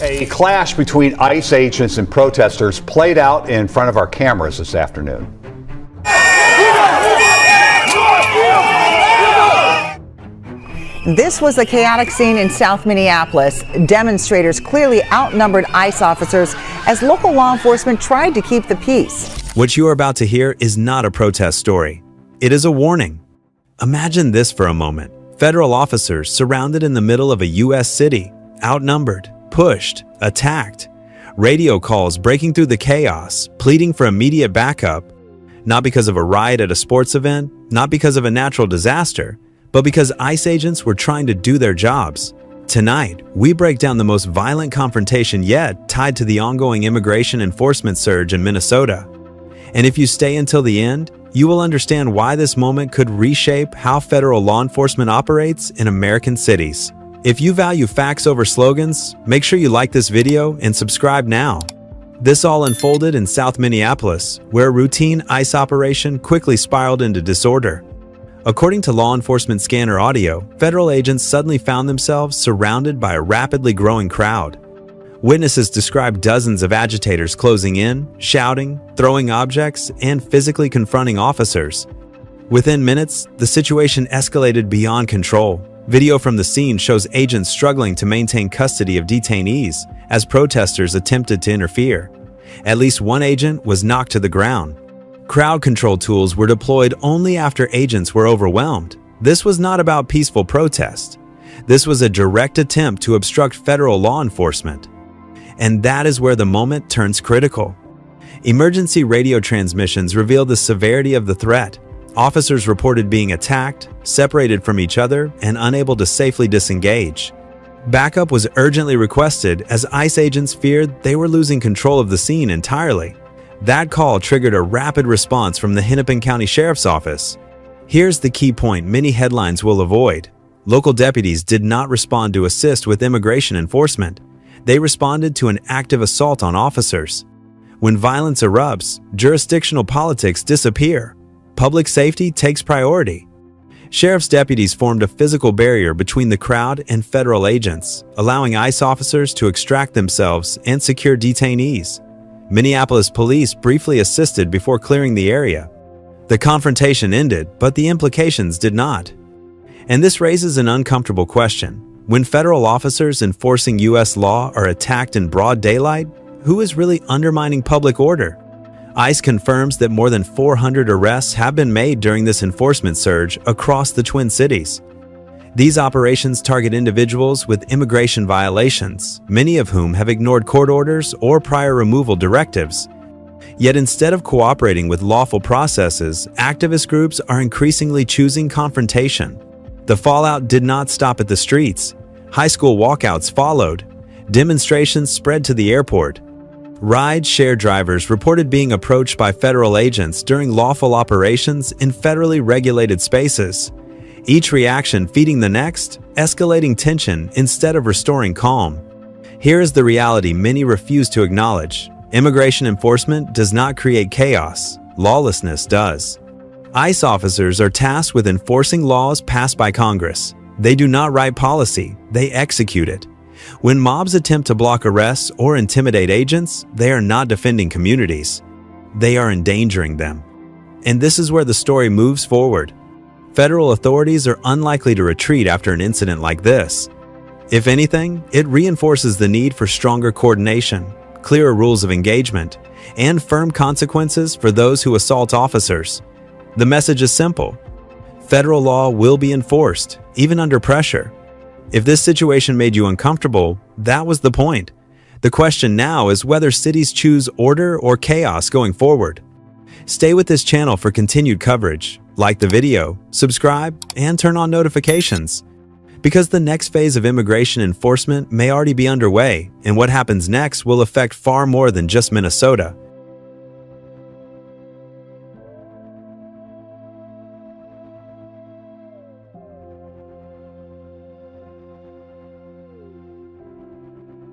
A clash between ICE agents and protesters played out in front of our cameras this afternoon. This was a chaotic scene in South Minneapolis. Demonstrators clearly outnumbered ICE officers as local law enforcement tried to keep the peace. What you are about to hear is not a protest story. It is a warning. Imagine this for a moment. Federal officers surrounded in the middle of a U.S. city, outnumbered, pushed, attacked. Radio calls breaking through the chaos, pleading for immediate backup. Not because of a riot at a sports event, not because of a natural disaster, but because ICE agents were trying to do their jobs. Tonight, we break down the most violent confrontation yet tied to the ongoing immigration enforcement surge in Minnesota. And if you stay until the end, you will understand why this moment could reshape how federal law enforcement operates in American cities. If you value facts over slogans, make sure you like this video and subscribe now. This all unfolded in South Minneapolis, where a routine ICE operation quickly spiraled into disorder. According to law enforcement scanner audio, federal agents suddenly found themselves surrounded by a rapidly growing crowd. Witnesses described dozens of agitators closing in, shouting, throwing objects, and physically confronting officers. Within minutes, the situation escalated beyond control. Video from the scene shows agents struggling to maintain custody of detainees as protesters attempted to interfere. At least one agent was knocked to the ground. Crowd control tools were deployed only after agents were overwhelmed. This was not about peaceful protest. This was a direct attempt to obstruct federal law enforcement. And that is where the moment turns critical. Emergency radio transmissions revealed the severity of the threat. Officers reported being attacked, separated from each other, and unable to safely disengage. Backup was urgently requested as ICE agents feared they were losing control of the scene entirely. That call triggered a rapid response from the Hennepin County Sheriff's Office. Here's the key point many headlines will avoid. Local deputies did not respond to assist with immigration enforcement. They responded to an active assault on officers. When violence erupts, jurisdictional politics disappear. Public safety takes priority. Sheriff's deputies formed a physical barrier between the crowd and federal agents, allowing ICE officers to extract themselves and secure detainees. Minneapolis police briefly assisted before clearing the area. The confrontation ended, but the implications did not. And this raises an uncomfortable question. When federal officers enforcing U.S. law are attacked in broad daylight, who is really undermining public order? ICE confirms that more than 400 arrests have been made during this enforcement surge across the Twin Cities. These operations target individuals with immigration violations, many of whom have ignored court orders or prior removal directives. Yet instead of cooperating with lawful processes, activist groups are increasingly choosing confrontation. The fallout did not stop at the streets. High school walkouts followed. Demonstrations spread to the airport. Ride-share drivers reported being approached by federal agents during lawful operations in federally regulated spaces. Each reaction feeding the next, escalating tension instead of restoring calm. Here is the reality many refuse to acknowledge. Immigration enforcement does not create chaos. Lawlessness does. ICE officers are tasked with enforcing laws passed by Congress. They do not write policy, they execute it. When mobs attempt to block arrests or intimidate agents, they are not defending communities. They are endangering them. And this is where the story moves forward. Federal authorities are unlikely to retreat after an incident like this. If anything, it reinforces the need for stronger coordination, clearer rules of engagement, and firm consequences for those who assault officers. The message is simple. Federal law will be enforced, even under pressure. If this situation made you uncomfortable, that was the point. The question now is whether cities choose order or chaos going forward. Stay with this channel for continued coverage. Like the video, subscribe, and turn on notifications. Because the next phase of immigration enforcement may already be underway, and what happens next will affect far more than just Minnesota.